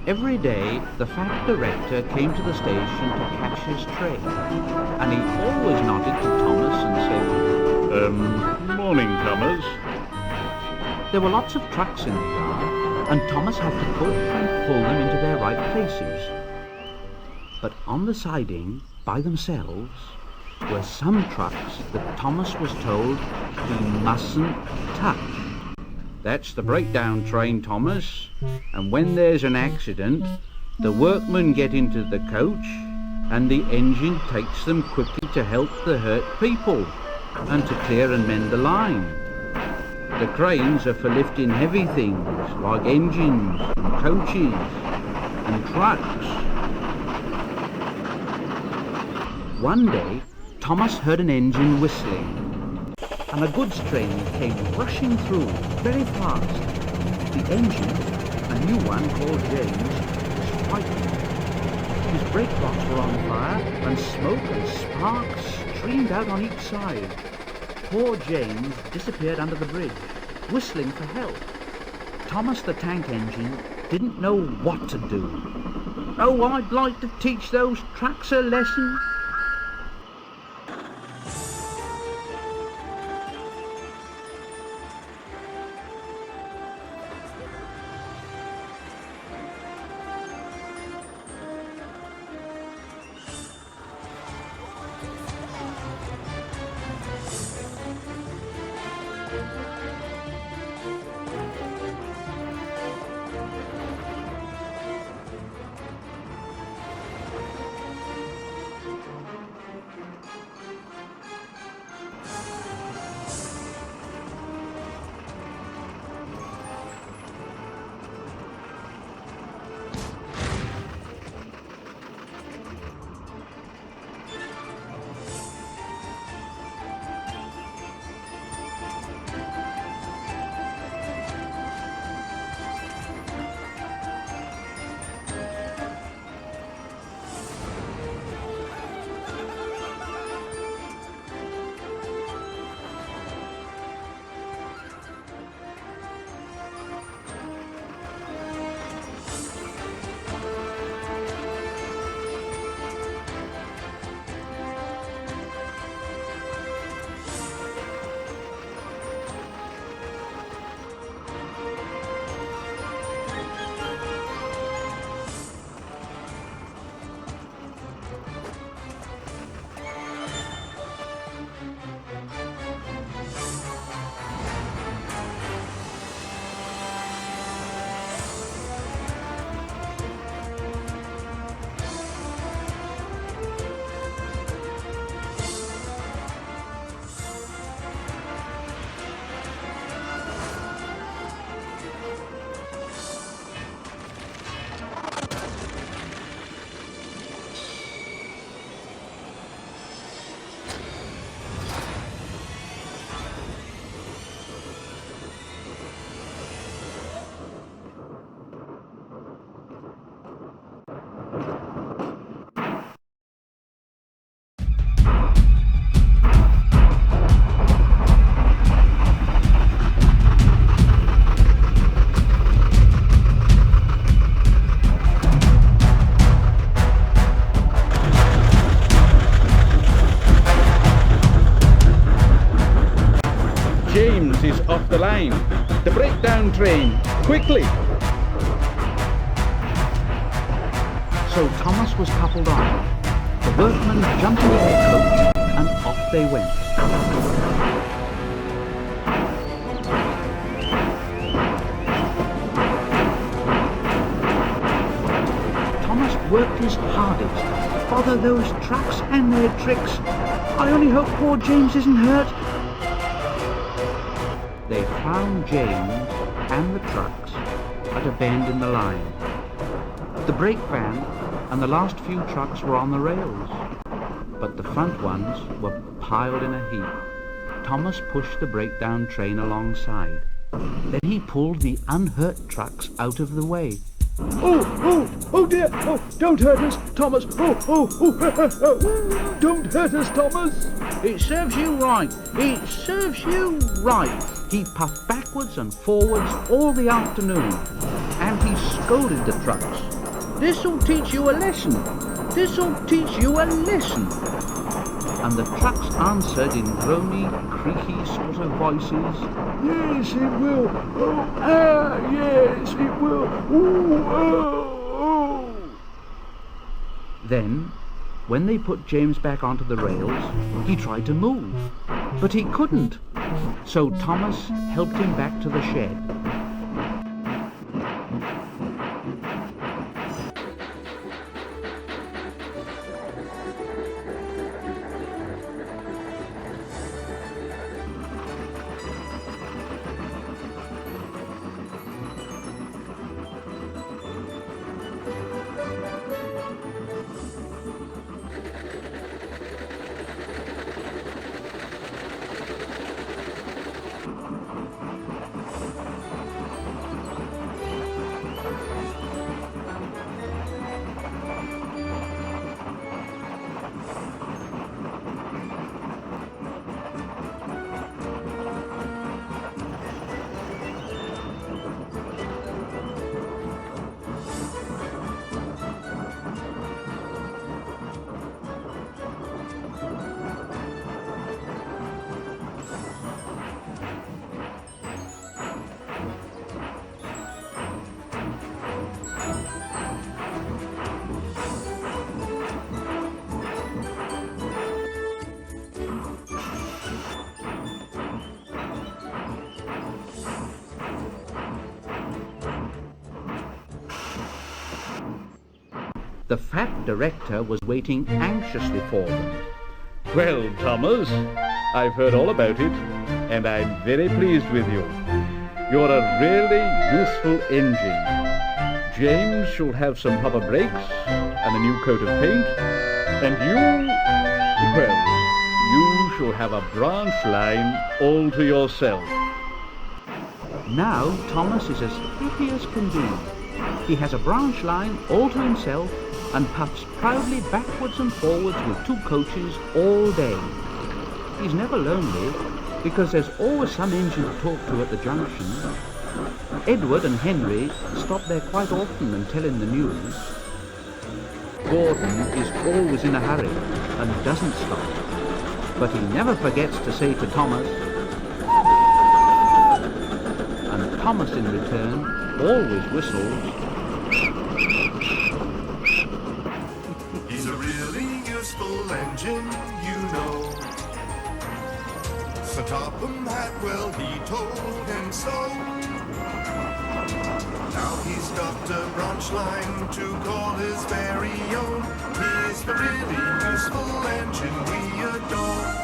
Every day, the fat director came to the station to catch his train, and he always nodded to Thomas and said, Morning, comers. There were lots of trucks in the yard, and Thomas had to push and pull them into their right places. But on the siding, by themselves, were some trucks that Thomas was told he mustn't touch. That's the breakdown train, Thomas, and when there's an accident, the workmen get into the coach and the engine takes them quickly to help the hurt people and to clear and mend the line. The cranes are for lifting heavy things like engines and coaches and trucks. One day, Thomas heard an engine whistling, and a goods train came rushing through very fast. The engine, a new one called James, was frightened. His brake rods were on fire, and smoke and sparks streamed out on each side. Poor James disappeared under the bridge, whistling for help. Thomas the tank engine didn't know what to do. Oh, I'd like to teach those trucks a lesson. James is off the line. The breakdown train, quickly! So Thomas was coupled on. The workmen jumped into their coach, and off they went. Thomas worked his hardest to bother those trucks and their tricks. I only hope poor James isn't hurt. They found James and the trucks at a bend in the line. The brake van and the last few trucks were on the rails, but the front ones were piled in a heap. Thomas pushed the breakdown train alongside. Then he pulled the unhurt trucks out of the way. Oh dear! Oh, don't hurt us, Thomas! Oh, don't hurt us, Thomas! It serves you right! It serves you right! He puffed backwards and forwards all the afternoon, and he scolded the trucks. This'll teach you a lesson. This'll teach you a lesson. And the trucks answered in groany, creaky sort of voices. Yes, it will. Oh, yes, it will. Ooh, oh. Then, when they put James back onto the rails, he tried to move, but he couldn't. So Thomas helped him back to the shed. The fat director was waiting anxiously for them. Well, Thomas, I've heard all about it, and I'm very pleased with you. You're a really useful engine. James shall have some proper brakes and a new coat of paint, and you shall have a branch line all to yourself. Now Thomas is as happy as can be. He has a branch line all to himself and puffs proudly backwards and forwards with 2 coaches all day. He's never lonely, because there's always some engine to talk to at the junction. Edward and Henry stop there quite often and tell him the news. Gordon is always in a hurry and doesn't stop, but he never forgets to say to Thomas, and Thomas in return always whistles. He's a really useful engine, you know. So Topham Hatwell, he told him so. Now he's got a branch line to call his very own. He's the really useful engine we adore.